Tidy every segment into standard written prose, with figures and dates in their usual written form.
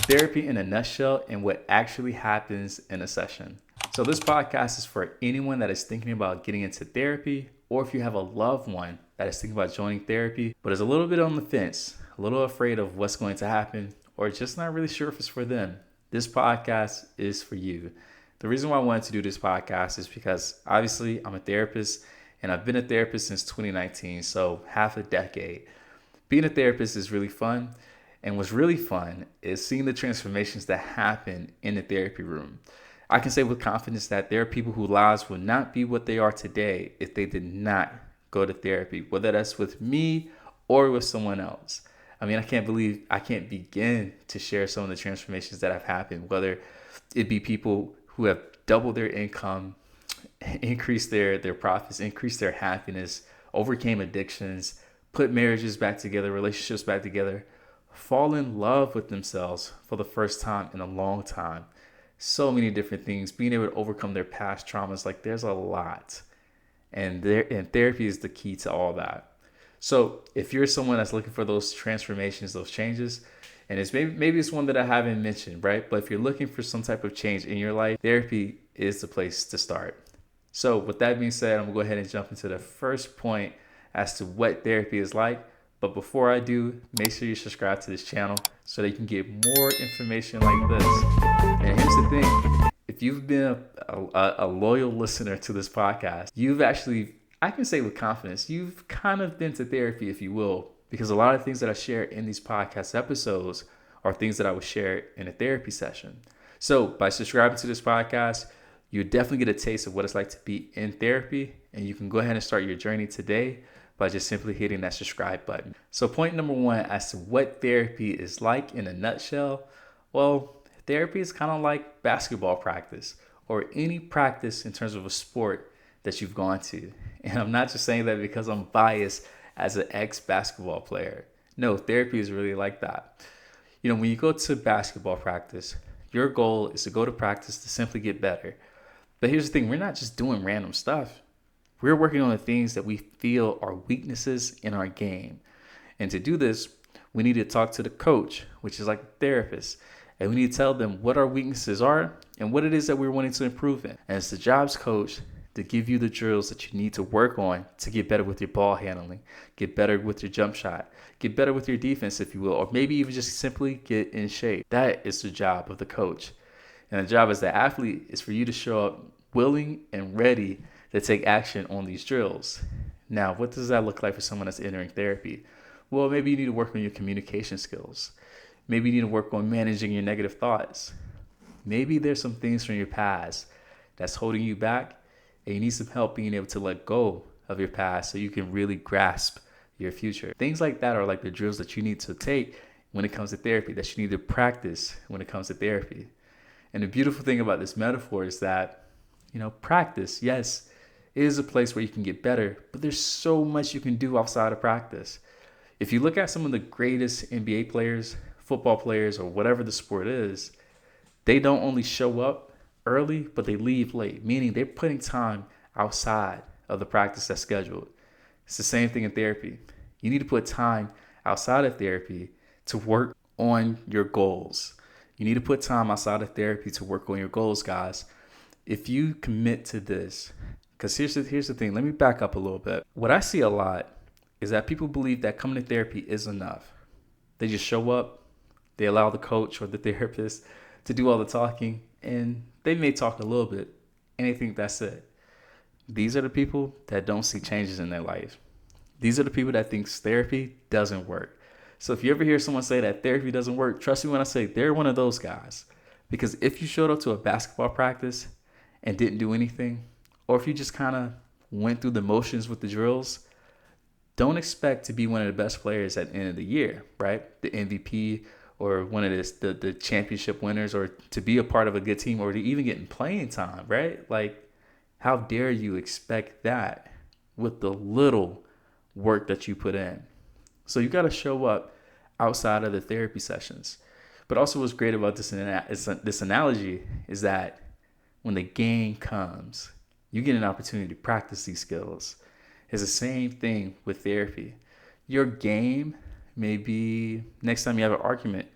therapy in a nutshell and what actually happens in a session. So, this podcast is for anyone that is thinking about getting into therapy, or if you have a loved one that is thinking about joining therapy, but is a little bit on the fence, a little afraid of what's going to happen, or just not really sure if it's for them. This podcast is for you. The reason why I wanted to do this podcast is because obviously I'm a therapist and I've been a therapist since 2019, so half a decade. Being a therapist is really fun. And what's really fun is seeing the transformations that happen in the therapy room. I can say with confidence that there are people whose lives would not be what they are today if they did not go to therapy, whether that's with me or with someone else. I mean, I can't begin to share some of the transformations that have happened, whether it be people who have doubled their income, increased their profits, increased their happiness, overcame addictions, put marriages back together, relationships back together, fall in love with themselves for the first time in a long time. So many different things, being able to overcome their past traumas, like there's a lot. And therapy is the key to all that. So if you're someone that's looking for those transformations, those changes, and it's maybe it's one that I haven't mentioned, right? But if you're looking for some type of change in your life, therapy is the place to start. So with that being said, I'm gonna go ahead and jump into the first point as to what therapy is like. But before I do, make sure you subscribe to this channel so that you can get more information like this. And here's the thing. If you've been a loyal listener to this podcast, you've actually, I can say with confidence, you've kind of been to therapy, if you will, because a lot of things that I share in these podcast episodes are things that I would share in a therapy session. So by subscribing to this podcast, you definitely get a taste of what it's like to be in therapy, and you can go ahead and start your journey today by just simply hitting that subscribe button. So point number one as to what therapy is like in a nutshell, well, therapy is kind of like basketball practice or any practice in terms of a sport that you've gone to. And I'm not just saying that because I'm biased as an ex-basketball player. No, therapy is really like that. You know, when you go to basketball practice, your goal is to go to practice to simply get better. But here's the thing, we're not just doing random stuff. We're working on the things that we feel are weaknesses in our game. And to do this, we need to talk to the coach, which is like a therapist. And we need to tell them what our weaknesses are and what it is that we're wanting to improve in. And it's the jobs coach to give you the drills that you need to work on to get better with your ball handling, get better with your jump shot, get better with your defense, if you will, or maybe even just simply get in shape. That is the job of the coach. And the job as the athlete is for you to show up willing and ready to take action on these drills. Now, what does that look like for someone that's entering therapy? Well, maybe you need to work on your communication skills. Maybe you need to work on managing your negative thoughts. Maybe there's some things from your past that's holding you back, and you need some help being able to let go of your past so you can really grasp your future. Things like that are like the drills that you need to take when it comes to therapy, that you need to practice when it comes to therapy. And the beautiful thing about this metaphor is that, practice, yes, is a place where you can get better, but there's so much you can do outside of practice. If you look at some of the greatest NBA players, football players, or whatever the sport is, they don't only show up early, but they leave late, meaning they're putting time outside of the practice that's scheduled. It's the same thing in therapy. You need to put time outside of therapy to work on your goals. You need to put time outside of therapy to work on your goals, guys. If you commit to this, because here's the thing, let me back up a little bit. What I see a lot is that people believe that coming to therapy is enough. They just show up, they allow the coach or the therapist to do all the talking, and they may talk a little bit, and they think that's it. These are the people that don't see changes in their life. These are the people that think therapy doesn't work. So if you ever hear someone say that therapy doesn't work, trust me when I say they're one of those guys. Because if you showed up to a basketball practice and didn't do anything, or if you just kind of went through the motions with the drills, don't expect to be one of the best players at the end of the year, right? The MVP or one of the championship winners, or to be a part of a good team, or to even get in playing time, right? Like, how dare you expect that with the little work that you put in? So you got to show up outside of the therapy sessions. But also what's great about this analogy is that when the game comes, you get an opportunity to practice these skills. It's the same thing with therapy. Your game may be next time you have an argument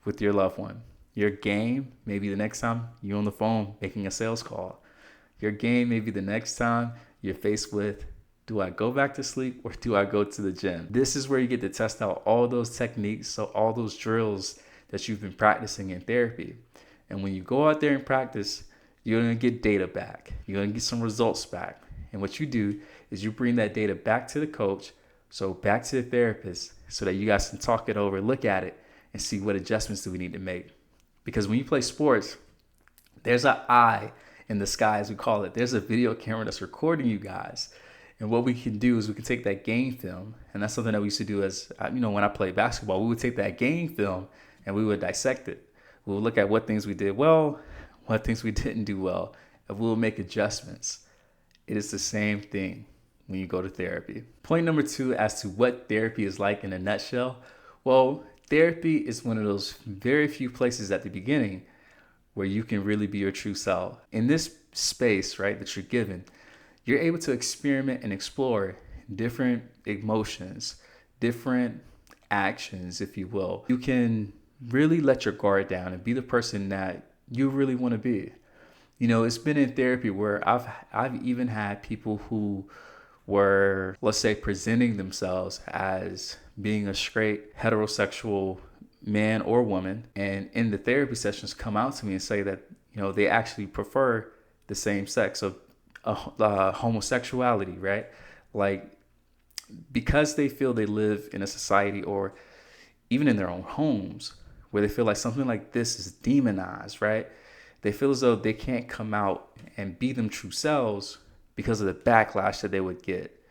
with your loved one. Your game may be the next time you're on the phone making a sales call. Your game may be the next time you're faced with, do I go back to sleep or do I go to the gym? This is where you get to test out all those techniques, so all those drills that you've been practicing in therapy. And when you go out there and practice, you're going to get data back. You're going to get some results back. And what you do is you bring that data back to the coach, so back to the therapist, so that you guys can talk it over, look at it, and see what adjustments do we need to make. Because when you play sports, there's an eye in the sky, as we call it. There's a video camera that's recording you guys. And what we can do is we can take that game film, and that's something that we used to do as, when I played basketball, we would take that game film and we would dissect it. We would look at what things we did well, what things we didn't do well, and we will make adjustments. It is the same thing when you go to therapy. Point number 2 as to what therapy is like in a nutshell. Well, therapy is one of those very few places at the beginning where you can really be your true self. In this space, right, that you're given, you're able to experiment and explore different emotions, different actions, if you will. You can really let your guard down and be the person that you really want to be. It's been in therapy where I've even had people who were, let's say, presenting themselves as being a straight heterosexual man or woman, and in the therapy sessions come out to me and say that they actually prefer the same sex, so homosexuality, right? Like, because they feel they live in a society or even in their own homes where they feel like something like this is demonized, right? They feel as though they can't come out and be them true selves because of the backlash that they would get.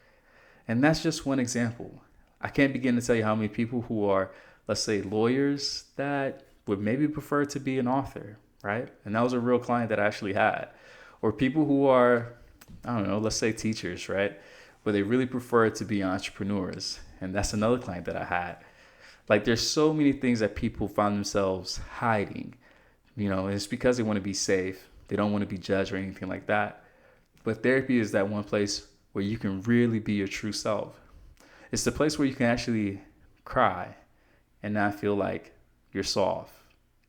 And that's just one example. I can't begin to tell you how many people who are, let's say, lawyers that would maybe prefer to be an author, right? And that was a real client that I actually had. Or people who are, let's say teachers, right? Where they really prefer to be entrepreneurs. And that's another client that I had. Like, there's so many things that people find themselves hiding. And it's because they want to be safe. They don't want to be judged or anything like that. But therapy is that one place where you can really be your true self. It's the place where you can actually cry and not feel like you're soft,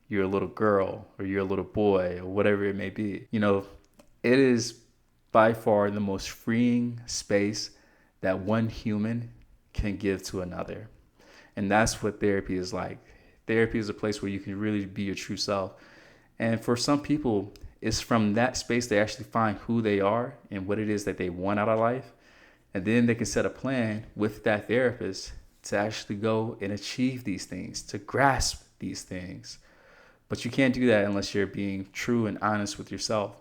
you're a little girl, or you're a little boy, or whatever it may be. It is by far the most freeing space that one human can give to another. And that's what therapy is like. Therapy is a place where you can really be your true self. And for some people, it's from that space they actually find who they are and what it is that they want out of life. And then they can set a plan with that therapist to actually go and achieve these things, to grasp these things. But you can't do that unless you're being true and honest with yourself.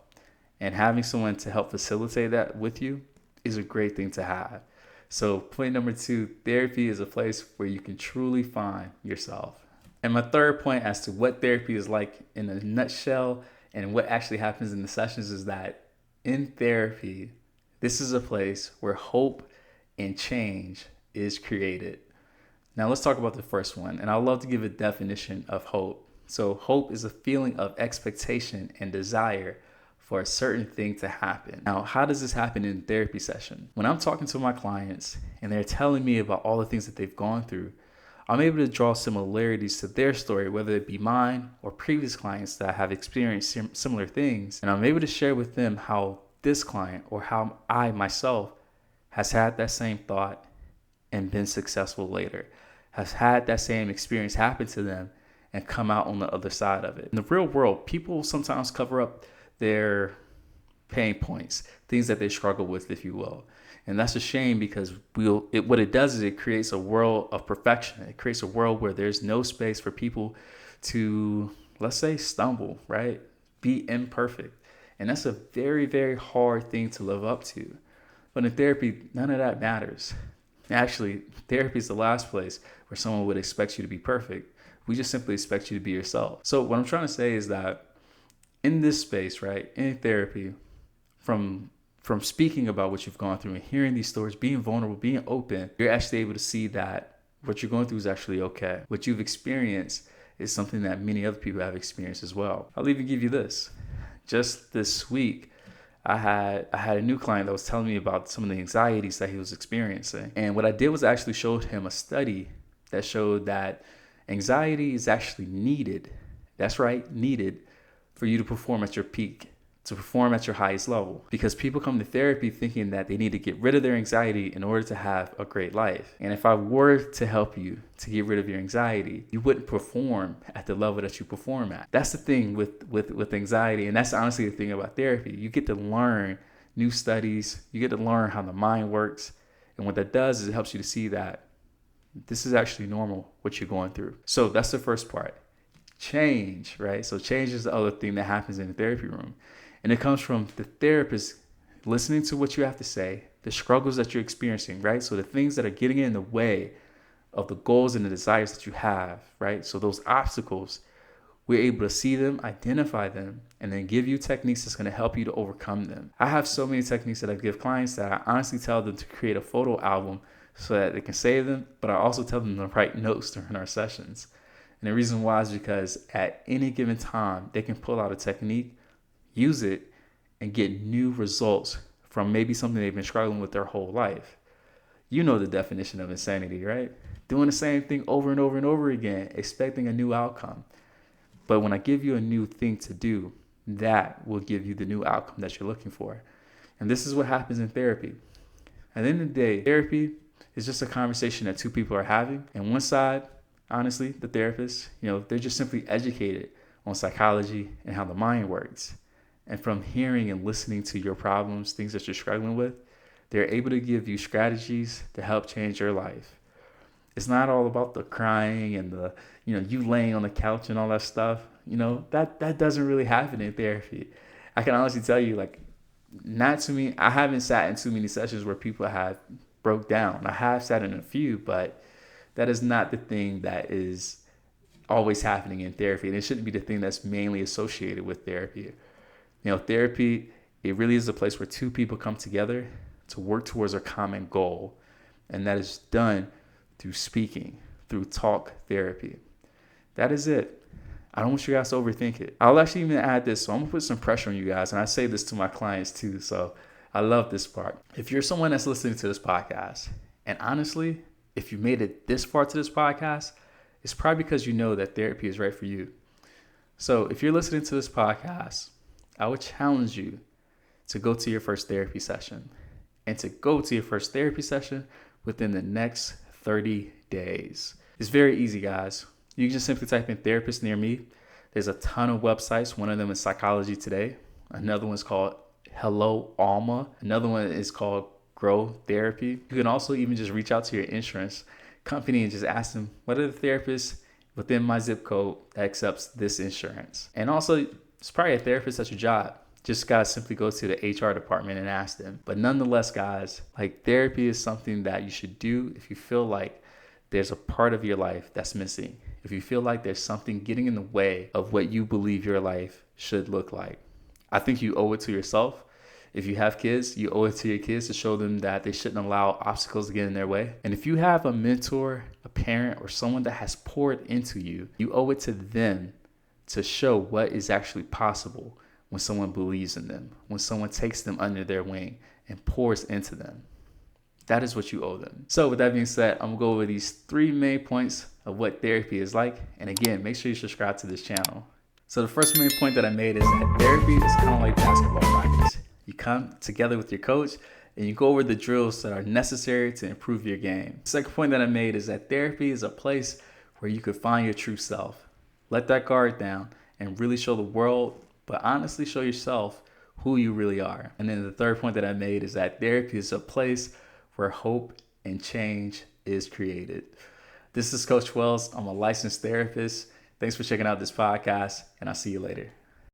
And having someone to help facilitate that with you is a great thing to have. So point number 2, therapy is a place where you can truly find yourself. And my third point as to what therapy is like in a nutshell and what actually happens in the sessions is that in therapy, this is a place where hope and change is created. Now let's talk about the first one. And I'd love to give a definition of hope. So hope is a feeling of expectation and desire for a certain thing to happen. Now, how does this happen in a therapy session? When I'm talking to my clients and they're telling me about all the things that they've gone through, I'm able to draw similarities to their story, whether it be mine or previous clients that have experienced similar things. And I'm able to share with them how this client or how I myself has had that same thought and been successful later, has had that same experience happen to them and come out on the other side of it. In the real world, people sometimes cover up their pain points, things that they struggle with, if you will. And that's a shame because what it does is it creates a world of perfection. It creates a world where there's no space for people to, let's say, stumble, right? Be imperfect. And that's a very, very hard thing to live up to. But in therapy, none of that matters. Actually, therapy is the last place where someone would expect you to be perfect. We just simply expect you to be yourself. So what I'm trying to say is that in this space, right, in therapy, from speaking about what you've gone through and hearing these stories, being vulnerable, being open, you're actually able to see that what you're going through is actually okay. What you've experienced is something that many other people have experienced as well. I'll even give you this. Just this week, I had a new client that was telling me about some of the anxieties that he was experiencing. And what I did was I actually showed him a study that showed that anxiety is actually needed That's right, needed for you to perform at your peak, to perform at your highest level. Because people come to therapy thinking that they need to get rid of their anxiety in order to have a great life. And if I were to help you to get rid of your anxiety, you wouldn't perform at the level that you perform at. That's the thing with anxiety. And that's honestly the thing about therapy. You get to learn new studies. You get to learn how the mind works. And what that does is it helps you to see that this is actually normal, what you're going through. So that's the first part. Change, right? So change is the other thing that happens in the therapy room. And it comes from the therapist listening to what you have to say, the struggles that you're experiencing, right? So the things that are getting in the way of the goals and the desires that you have, right? So those obstacles, we're able to see them, identify them, and then give you techniques that's going to help you to overcome them. I have so many techniques that I give clients that I honestly tell them to create a photo album so that they can save them, but I also tell them to write notes during our sessions. And the reason why is because at any given time, they can pull out a technique, use it, and get new results from maybe something they've been struggling with their whole life. You know the definition of insanity, right? Doing the same thing over and over and over again, expecting a new outcome. But when I give you a new thing to do, that will give you the new outcome that you're looking for. And this is what happens in therapy. At the end of the day, therapy is just a conversation that two people are having. And one side, honestly, the therapist, they're just simply educated on psychology and how the mind works. And from hearing and listening to your problems, things that you're struggling with, they're able to give you strategies to help change your life. It's not all about the crying and the, you laying on the couch and all that stuff. That doesn't really happen in therapy. I can honestly tell you, not too many, I haven't sat in too many sessions where people have broke down. I have sat in a few, but that is not the thing that is always happening in therapy. And it shouldn't be the thing that's mainly associated with therapy. Therapy, it really is a place where two people come together to work towards a common goal. And that is done through speaking, through talk therapy. That is it. I don't want you guys to overthink it. I'll actually even add this. So I'm going to put some pressure on you guys. And I say this to my clients too. So I love this part. If you're someone that's listening to this podcast, and honestly, if you made it this far to this podcast, it's probably because you know that therapy is right for you. So if you're listening to this podcast, I would challenge you to go to your first therapy session and to go to your first therapy session within the next 30 days. It's very easy, guys. You can just simply type in therapist near me. There's a ton of websites. One of them is Psychology Today. Another one is called Hello Alma. Another one is called Grow Therapy. You can also even just reach out to your insurance company and just ask them, what are the therapists within my zip code that accepts this insurance? And also, it's probably a therapist at your job. Just gotta simply go to the HR department and ask them. But nonetheless, guys, therapy is something that you should do if you feel like there's a part of your life that's missing. If you feel like there's something getting in the way of what you believe your life should look like. I think you owe it to yourself. If you have kids, you owe it to your kids to show them that they shouldn't allow obstacles to get in their way. And if you have a mentor, a parent, or someone that has poured into you, you owe it to them to show what is actually possible when someone believes in them, when someone takes them under their wing and pours into them. That is what you owe them. So with that being said, I'm gonna go over these 3 main points of what therapy is like. And again, make sure you subscribe to this channel. So the first main point that I made is that therapy is kind of like basketball practice. You come together with your coach and you go over the drills that are necessary to improve your game. The second point that I made is that therapy is a place where you could find your true self. Let that guard down and really show the world, but honestly show yourself who you really are. And then the third point that I made is that therapy is a place where hope and change is created. This is Coach Wells. I'm a licensed therapist. Thanks for checking out this podcast, and I'll see you later.